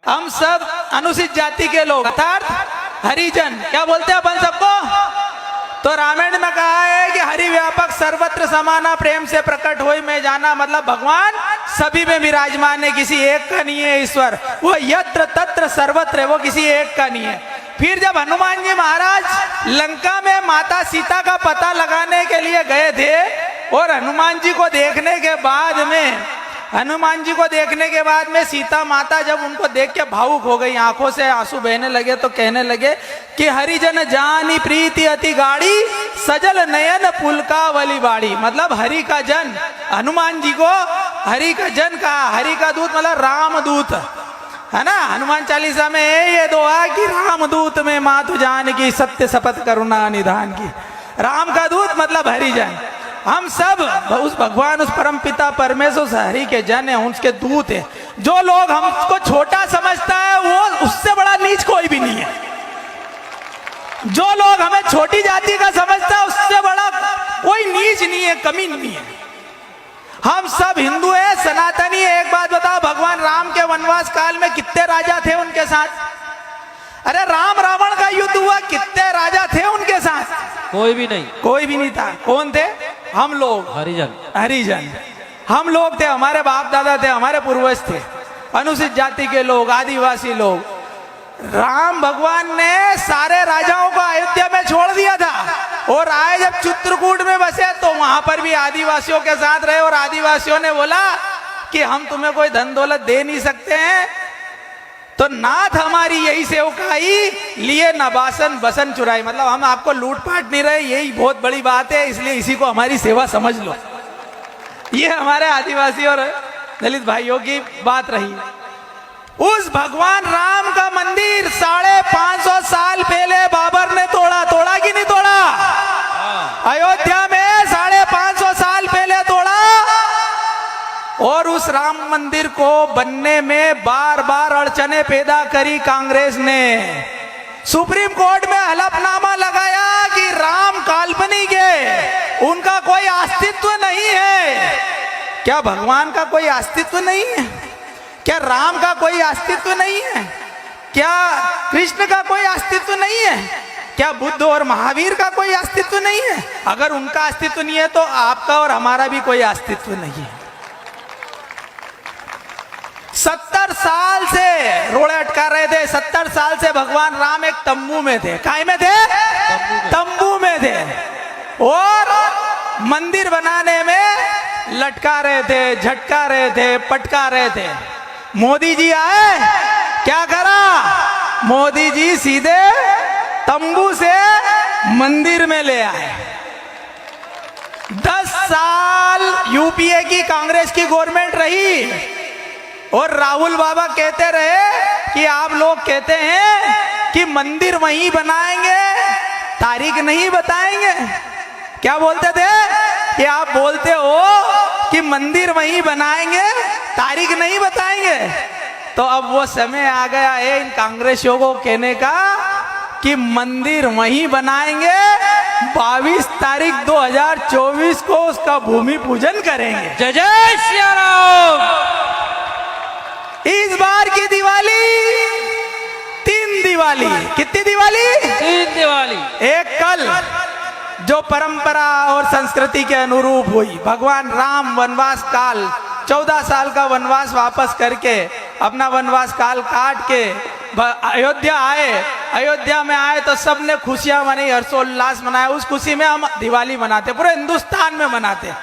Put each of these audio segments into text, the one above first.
हम सब अनुसूचित जाति के लोग अर्थात हरिजन क्या बोलते हैं अपन सबको। तो रामायण में कहा है कि हरि व्यापक सर्वत्र समाना प्रेम से प्रकट होई में जाना, मतलब भगवान सभी में विराजमान है, किसी एक का नहीं है ईश्वर। वो यत्र तत्र सर्वत्र है, वो किसी एक का नहीं है। फिर जब हनुमान जी महाराज लंका में माता सीता का पता लगाने के लिए गए थे और हनुमान जी को देखने के बाद में सीता माता जब उनको देख के भावुक हो गई, आंखों से आंसू बहने लगे, तो कहने लगे कि हरिजन जानी प्रीति अति गाड़ी सजल नयन पुलकावली बाड़ी। मतलब हरि का जन, हनुमान जी को हरि का जन कहा। हरि का दूत मतलब रामदूत है ना। हनुमान चालीसा में ये दुआ कि रामदूत में मातु जान की सत्य शपथ करुणा निधान की। राम का दूत मतलब हरिजन। हम सब उस भगवान, उस परम पिता परमेश्वर उस हरि के जन है, उसके दूत है। जो लोग हमको छोटा समझता है वो उससे बड़ा नीच कोई भी नहीं है। जो लोग हमें छोटी जाति का समझता है उससे बड़ा कोई नीच नहीं है, कमी नहीं है। हम सब हिंदू है, सनातनी है। एक बात बताओ, भगवान राम के वनवास काल में कितने राजा थे उनके साथ? अरे राम रावण का युद्ध हुआ, कितने राजा थे उनके साथ? कोई भी नहीं, कोई भी नहीं था। कौन थे? हम लोग, हरिजन। हम लोग थे, हमारे बाप दादा थे, हमारे पूर्वज थे, अनुसूचित जाति के लोग, आदिवासी लोग। राम भगवान ने सारे राजाओं को अयोध्या में छोड़ दिया था और आए जब चित्रकूट में बसे तो वहां पर भी आदिवासियों के साथ रहे। और आदिवासियों ने बोला कि हम तुम्हें कोई धन दौलत दे नहीं सकते हैं, तो नाथ हमारी यही सेवकाई लिए नबासन बसन चुराई। मतलब हम आपको लूट पाट नहीं रहे, यही बहुत बड़ी बात है, इसलिए इसी को हमारी सेवा समझ लो। ये हमारे आदिवासी और दलित भाइयों की बात रही। उस भगवान राम का मंदिर 550 साल पहले बाबर ने तोड़ा कि नहीं तोड़ा? अयोध्या में 550 साल पहले तोड़ा। और उस राम मंदिर को बनने में बार बार अड़चने पैदा करी कांग्रेस ने। सुप्रीम कोर्ट में हलफनामा लगाया कि राम काल्पनिक है, उनका कोई अस्तित्व नहीं है। क्या भगवान का कोई अस्तित्व नहीं है? क्या राम का कोई अस्तित्व नहीं है? क्या कृष्ण का कोई अस्तित्व नहीं है? क्या बुद्ध और महावीर का कोई अस्तित्व नहीं है? अगर उनका अस्तित्व नहीं है तो आपका और हमारा भी कोई अस्तित्व नहीं है। 70 साल से रोड़े अटका रहे थे। 70 साल से भगवान राम एक तंबू में थे। काय में थे? तंबू में थे। और मंदिर बनाने में लटका रहे थे, झटका रहे थे, पटका रहे थे। मोदी जी आए, क्या करा? मोदी जी सीधे तंबू से मंदिर में ले आए। 10 साल यूपीए की कांग्रेस की गवर्नमेंट रही और राहुल बाबा कहते रहे कि आप लोग कहते हैं कि मंदिर वहीं बनाएंगे, तारीख नहीं बताएंगे। क्या बोलते थे कि आप बोलते हो कि मंदिर वहीं बनाएंगे, तारीख नहीं बताएंगे। तो अब वो समय आ गया है इन कांग्रेसियों को कहने का कि मंदिर वहीं बनाएंगे, 22 तारीख 2024 को उसका भूमि पूजन करेंगे। जय जय श्री राम। इस बार की दिवाली 3 दिवाली। कितनी दिवाली? 3 दिवाली। एक कल जो परंपरा और संस्कृति के अनुरूप हुई। भगवान राम वनवास काल 14 साल का वनवास वापस करके अपना वनवास काल काट के अयोध्या आए। अयोध्या में आए तो सबने खुशियां मनाई, हर्षोल्लास मनाया। उस खुशी में हम दिवाली मनाते, पूरे हिंदुस्तान में मनाते।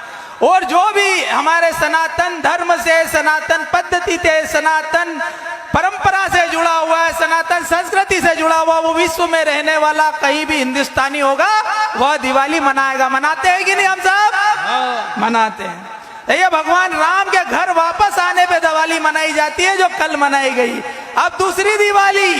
और जो भी हमारे सनातन धर्म से, सनातन पद्धति से, सनातन परंपरा से जुड़ा हुआ है, सनातन संस्कृति से जुड़ा हुआ, वो विश्व में रहने वाला कहीं भी हिंदुस्तानी होगा वह दिवाली मनाएगा। मनाते हैं कि नहीं हम सब? मनाते हैं। ये भगवान राम के घर वापस आने पे दिवाली मनाई जाती है, जो कल मनाई गई। अब दूसरी दिवाली